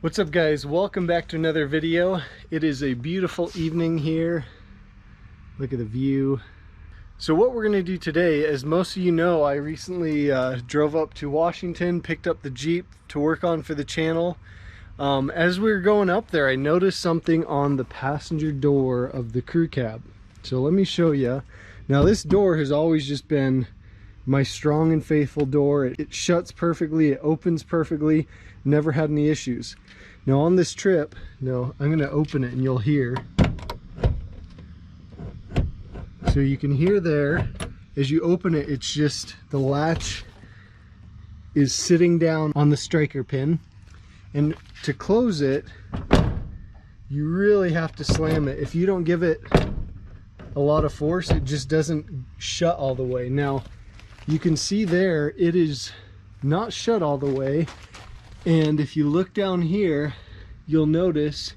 What's up guys, welcome back to another video. It is a beautiful evening here. Look at the view. So what we're going to do today, as most of you know, I recently drove up to Washington, picked up the Jeep to work on for the channel. As we were going up there, I noticed something on the passenger door of the crew cab. So let me show you. Now this door has always just been my strong and faithful door. It shuts perfectly, it opens perfectly, never had any issues. Now on this trip, I'm going to open it and you'll hear. So you can hear there, as you open it, it's just the latch is sitting down on the striker pin. And to close it, you really have to slam it. If you don't give it a lot of force, it just doesn't shut all the way. Now, you can see there, it is not shut all the way. And if you look down here, you'll notice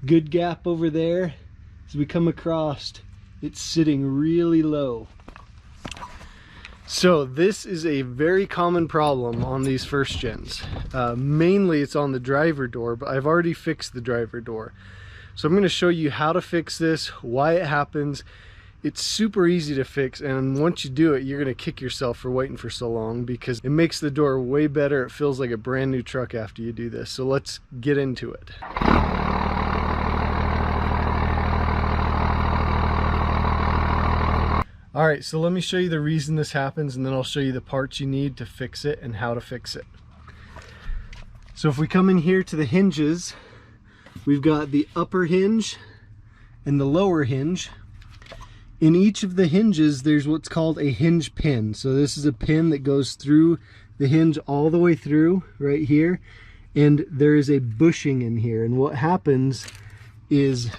good gap over there. As we come across, it's sitting really low. So this is a very common problem on these first gens. Mainly it's on the driver door, but I've already fixed the driver door. So I'm going to show you how to fix this, why it happens. It's super easy to fix, and once you do it, you're going to kick yourself for waiting for so long because it makes the door way better. It feels like a brand new truck after you do this. So let's get into it. All right, so let me show you the reason this happens, and then I'll show you the parts you need to fix it and how to fix it. So if we come in here to the hinges, we've got the upper hinge and the lower hinge. In each of the hinges, there's what's called a hinge pin. So this is a pin that goes through the hinge all the way through right here. And there is a bushing in here. And what happens is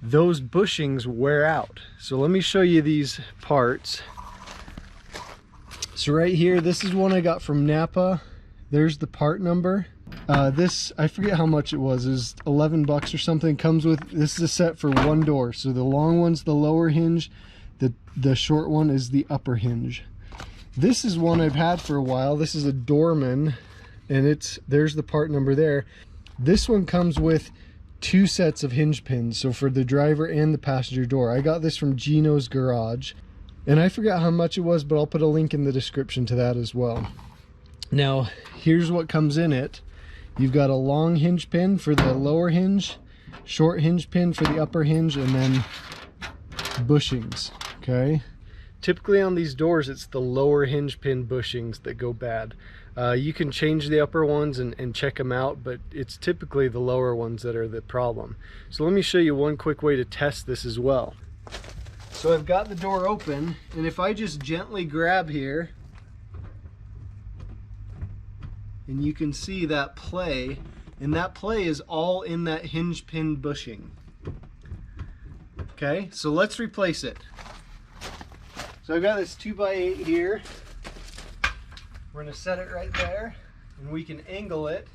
those bushings wear out. So let me show you these parts. So right here, this is one I got from Napa. There's the part number. This, I forget how much it was, is 11 bucks or something. Comes with, this is a set for one door. So the long one's the lower hinge, the short one is the upper hinge. This is one I've had for a while. This is a Dorman, and there's the part number there. This one comes with two sets of hinge pins, so for the driver and the passenger door. I got this from Gino's Garage, and I forgot how much it was, but I'll put a link in the description to that as well. Now, here's what comes in it. You've got a long hinge pin for the lower hinge, short hinge pin for the upper hinge, and then bushings, okay? Typically on these doors, it's the lower hinge pin bushings that go bad. You can change the upper ones and check them out, but it's typically the lower ones that are the problem. So let me show you one quick way to test this as well. So I've got the door open, and if I just gently grab here, and you can see that play, and that play is all in that hinge pin bushing. Okay, so let's replace it. So I've got this 2x8 here. We're going to set it right there, and we can angle it.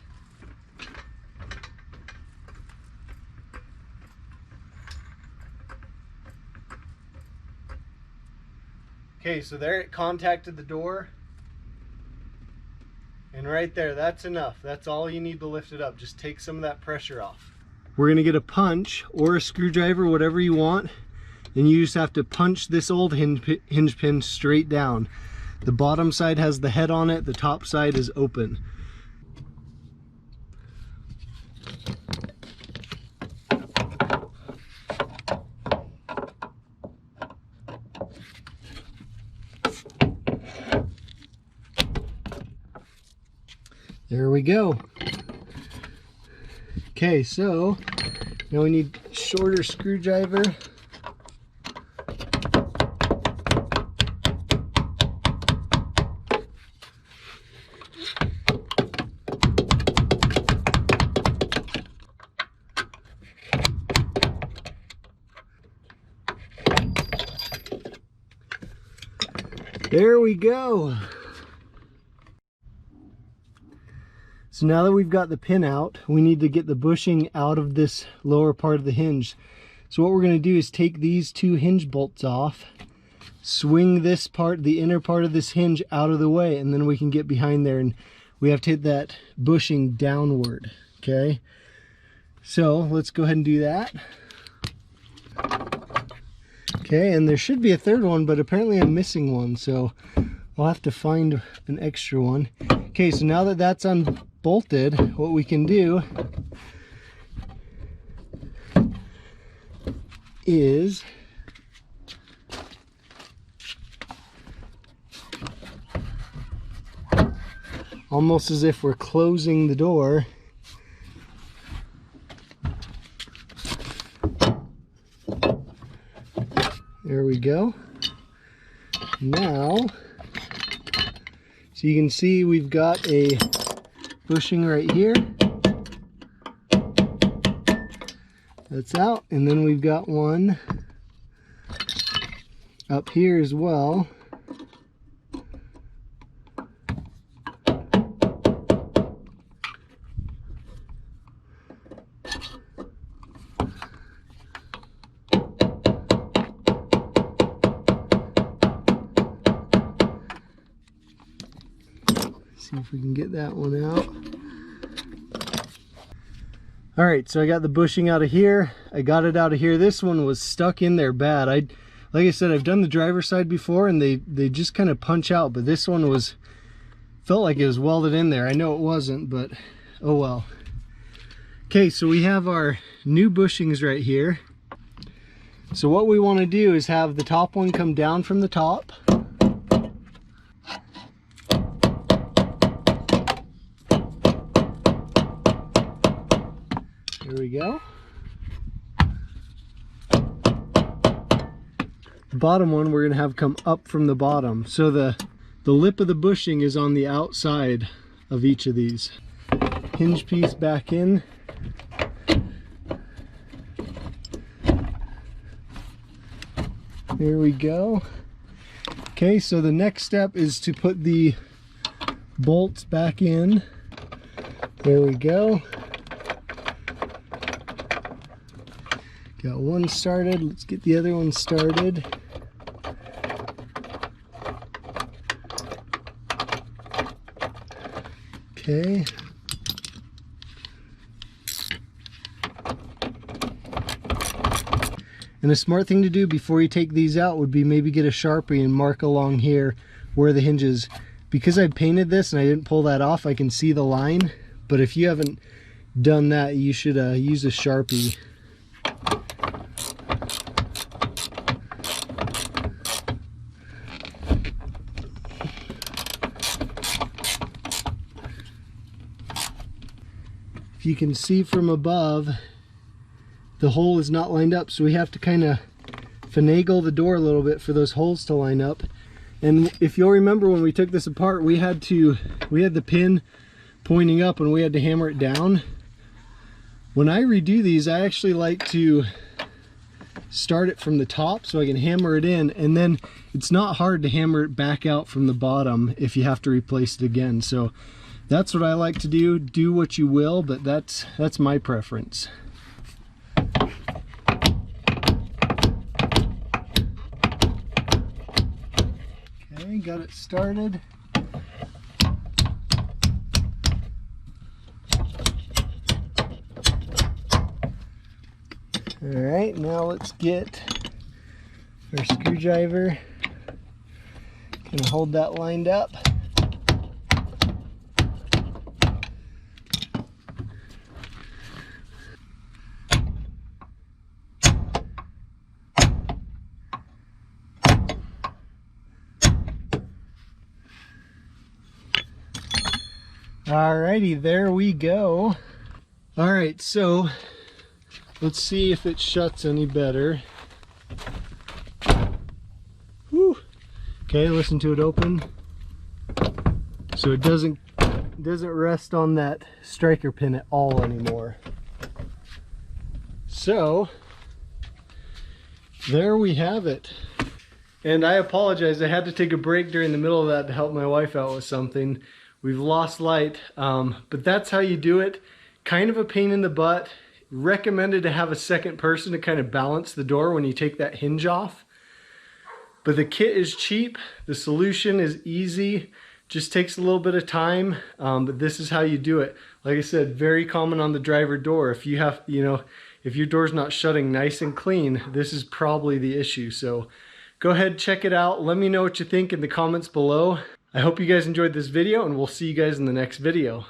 Okay, so there it contacted the door. And right there, that's enough. That's all you need to lift it up. Just take some of that pressure off. We're going to get a punch or a screwdriver, whatever you want. And you just have to punch this old hinge pin straight down. The bottom side has the head on it. The top side is open. There we go. Okay, so now we need a shorter screwdriver. There we go. So now that we've got the pin out, we need to get the bushing out of this lower part of the hinge. So what we're going to do is take these two hinge bolts off, swing this part, the inner part of this hinge, out of the way, and then we can get behind there and we have to hit that bushing downward, okay? So let's go ahead and do that. Okay, and there should be a third one, but apparently I'm missing one, so I'll have to find an extra one. Okay, so now that that's unbolted, what we can do is almost as if we're closing the door. There we go. Now, so you can see we've got a bushing right here. That's out, and then we've got one up here as well. See if we can get that one out. All right, so I got the bushing out of here. I got it out of here. This one was stuck in there bad. Like I said, I've done the driver's side before and they just kind of punch out, but this one felt like it was welded in there. I know it wasn't, but oh well. Okay, so we have our new bushings right here. So what we want to do is have the top one come down from the top. There we go. The bottom one we're going to have come up from the bottom. So the lip of the bushing is on the outside of each of these. Hinge piece back in. There we go. Okay, so the next step is to put the bolts back in. There we go. Got one started, let's get the other one started. Okay. And a smart thing to do before you take these out would be maybe get a Sharpie and mark along here where the hinge is. Because I painted this and I didn't pull that off, I can see the line. But if you haven't done that, you should use a Sharpie. If you can see from above, the hole is not lined up, so we have to kind of finagle the door a little bit for those holes to line up. And if you'll remember, when we took this apart, we had the pin pointing up and we had to hammer it down. When I redo these, I actually like to start it from the top so I can hammer it in, and then it's not hard to hammer it back out from the bottom if you have to replace it again. So that's what I like to do. Do what you will, but that's my preference. Okay, got it started. All right, now let's get our screwdriver. Gonna hold that lined up. Alrighty, there we go. Alright, so let's see if it shuts any better. Whew. Okay, listen to it open. So it doesn't rest on that striker pin at all anymore. So there we have it. And I apologize, I had to take a break during the middle of that to help my wife out with something. We've lost light, but that's how you do it. Kind of a pain in the butt. Recommended to have a second person to kind of balance the door when you take that hinge off. But the kit is cheap, the solution is easy. Just takes a little bit of time, but this is how you do it. Like I said, very common on the driver door. If you have, if your door's not shutting nice and clean, this is probably the issue. So go ahead, check it out. Let me know what you think in the comments below. I hope you guys enjoyed this video, and we'll see you guys in the next video.